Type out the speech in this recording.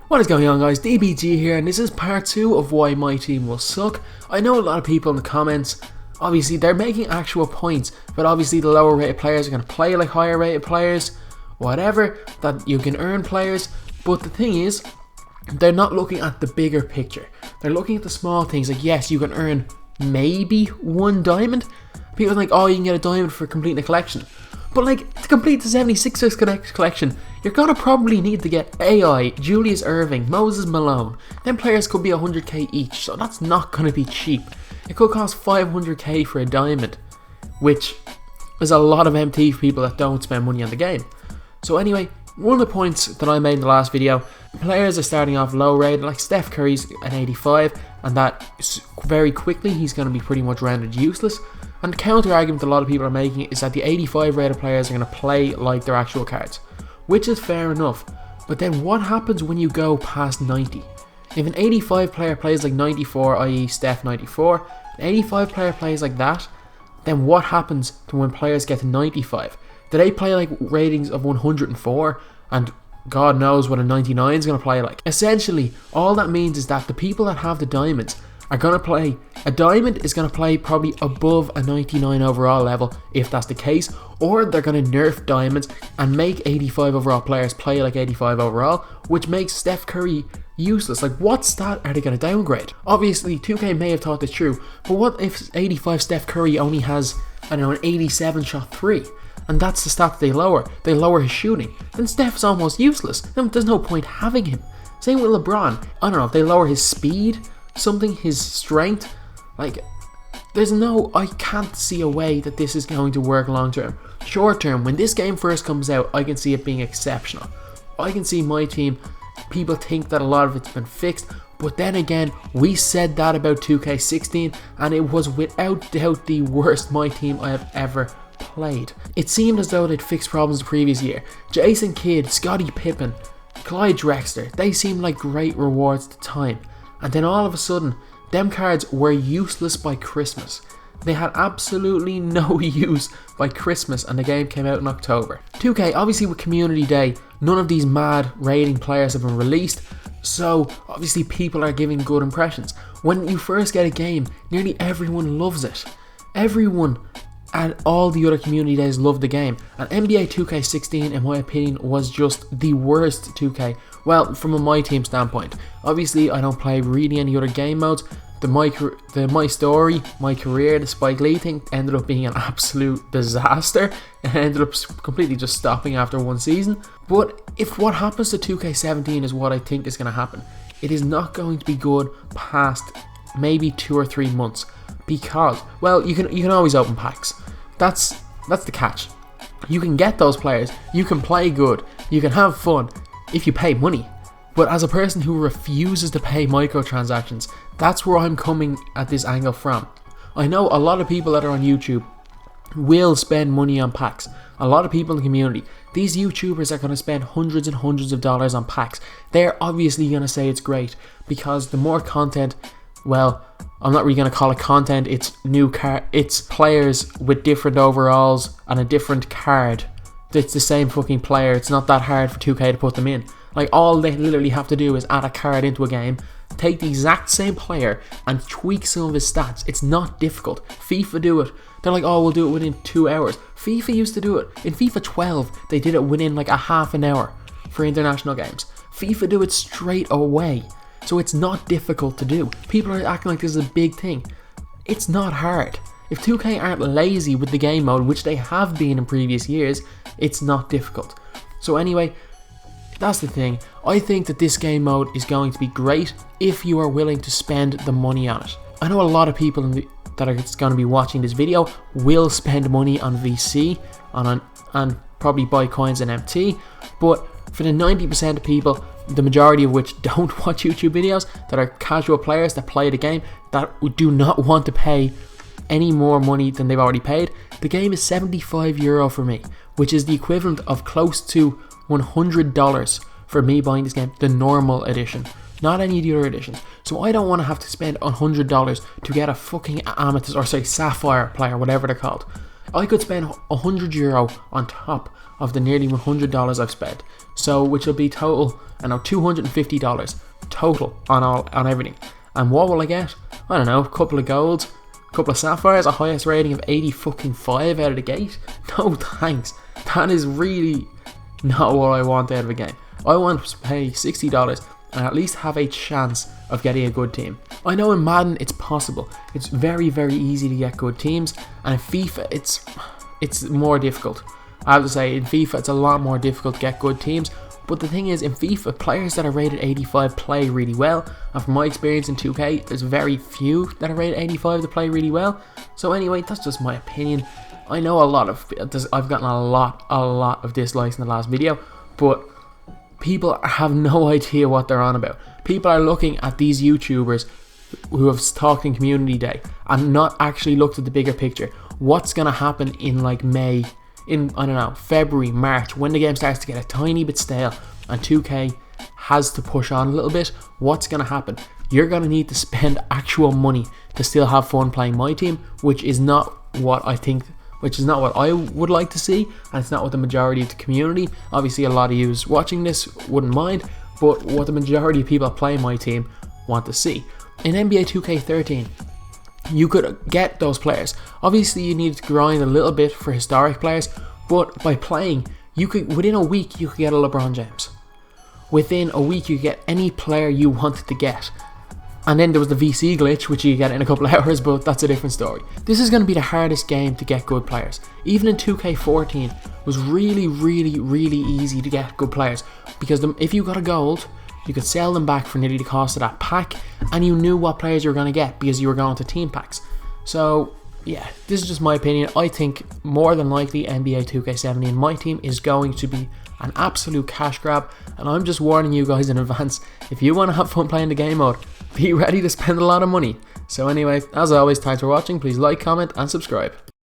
What is going on, guys? DBG here, and this is part 2 of why my team will suck. I know a lot of people in the comments, obviously they're making actual points, but obviously the lower rated players are going to play like higher rated players, whatever, that you can earn players. But the thing is, they're not looking at the bigger picture. They're looking at the small things, like yes, you can earn maybe 1 diamond. People are like, oh, you can get a diamond for completing a collection. But like, to complete the 76ers collection, you're going to probably need to get AI, Julius Erving, Moses Malone. Them players could be 100k each, so that's not going to be cheap. It could cost 500k for a diamond, which is a lot of MT for people that don't spend money on the game. So anyway, one of the points that I made in the last video, players are starting off low rated, like Steph Curry's an 85, and that very quickly he's going to be pretty much rendered useless. And the counter argument a lot of people are making is that the 85 rated players are going to play like their actual cards, which is fair enough. But then what happens when you go past 90? If an 85 player plays like 94, i.e. Steph 94, an 85 player plays like that, then what happens to when players get to 95? Do they play like ratings of 104, and God knows what a 99 is going to play like? Essentially, all that means is that the people that have the diamonds are going to play, a diamond is going to play probably above a 99 overall level if that's the case, or they're going to nerf diamonds and make 85 overall players play like 85 overall, which makes Steph Curry useless. Like, what stat are they going to downgrade? Obviously 2K may have thought this through, but what if 85 Steph Curry only has, I don't know, an 87 shot 3? And that's the stat they lower his shooting, then Steph's almost useless. Then there's no point having him. Same with LeBron. I don't know, if they lower his speed, something, his strength, like, I can't see a way that this is going to work long term. Short term, when this game first comes out, I can see it being exceptional. I can see my team, people think that a lot of it's been fixed, but then again, we said that about 2K16, and it was without doubt the worst my team I have ever played. It seemed as though they'd fixed problems the previous year. Jason Kidd, Scottie Pippen, Clyde Drexler, they seemed like great rewards at the time. And then all of a sudden, them cards were useless by Christmas. They had absolutely no use by Christmas, and the game came out in October. 2K, obviously with Community Day, none of these mad rating players have been released, so obviously people are giving good impressions. When you first get a game, nearly everyone loves it. Everyone and all the other Community Days love the game, and NBA 2K16 in my opinion was just the worst 2K, well, from a My Team standpoint. Obviously I don't play really any other game modes. The My Story, My Career, the Spike Lee thing ended up being an absolute disaster, and ended up completely just stopping after 1 season. But if what happens to 2K17 is what I think is going to happen, it is not going to be good past maybe 2 or 3 months. Because, well, you can always open packs. That's the catch. You can get those players, you can play good, you can have fun if you pay money. But as a person who refuses to pay microtransactions, that's where I'm coming at this angle from. I know a lot of people that are on YouTube will spend money on packs. A lot of people in the community, these YouTubers are going to spend hundreds and hundreds of dollars on packs. They're obviously going to say it's great because the more content, well, I'm not really going to call it content, it's players with different overalls and a different card. It's the same fucking player. It's not that hard for 2K to put them in. Like, all they literally have to do is add a card into a game, take the exact same player and tweak some of his stats. It's not difficult. FIFA do it. They're like, oh, we'll do it within 2 hours. FIFA used to do it. In FIFA 12, they did it within like a half an hour for international games. FIFA do it straight away. So it's not difficult to do. People are acting like this is a big thing. It's not hard. If 2K aren't lazy with the game mode, which they have been in previous years, it's not difficult. So anyway, that's the thing. I think that this game mode is going to be great if you are willing to spend the money on it. I know a lot of people that are going to be watching this video will spend money on VC and probably buy coins in MT, but for the 90% of people, the majority of which don't watch YouTube videos, that are casual players that play the game, that do not want to pay any more money than they've already paid, the game is €75 for me, which is the equivalent of close to $100 for me buying this game, the normal edition, not any of the other editions. So I don't want to have to spend $100 to get a fucking amethyst, or sorry, sapphire player, whatever they're called. I could spend €100 on top of the nearly $100 I've spent. So, which will be total, I know, $250 total on everything. And what will I get? I don't know, a couple of golds, a couple of sapphires, a highest rating of 85 out of the gate. No thanks. That is really not what I want out of a game. I want to pay $60 and at least have a chance of getting a good team. I know in Madden it's possible. It's very, very easy to get good teams, and in FIFA it's more difficult. I have to say, in FIFA it's a lot more difficult to get good teams, but the thing is, in FIFA, players that are rated 85 play really well, and from my experience in 2K, there's very few that are rated 85 that play really well. So anyway, that's just my opinion. I know I've gotten a lot of dislikes in the last video, but people have no idea what they're on about. People are looking at these YouTubers who have talked in community day and not actually looked at the bigger picture. What's going to happen in like May, in, I don't know, February, March, when the game starts to get a tiny bit stale and 2K has to push on a little bit? What's going to happen? You're going to need to spend actual money to still have fun playing MyTeam, which is not what I would like to see, and it's not what the majority of the community, obviously a lot of you watching this wouldn't mind, but what the majority of people playing MyTeam want to see. In NBA 2K13, you could get those players. Obviously you need to grind a little bit for historic players, but by playing, you could, within a week you could get a LeBron James. Within a week you could get any player you wanted to get. And then there was the VC glitch, which you get in a couple of hours, but that's a different story. This is going to be the hardest game to get good players. Even in 2K14, it was really, really, really easy to get good players, because if you got a gold, you could sell them back for nearly the cost of that pack, and you knew what players you were going to get because you were going to team packs. So yeah, this is just my opinion. I think more than likely NBA 2K17 MyTeam is going to be an absolute cash grab, and I'm just warning you guys in advance, if you want to have fun playing the game mode, be ready to spend a lot of money. So anyway, as always, thanks for watching. Please like, comment and subscribe.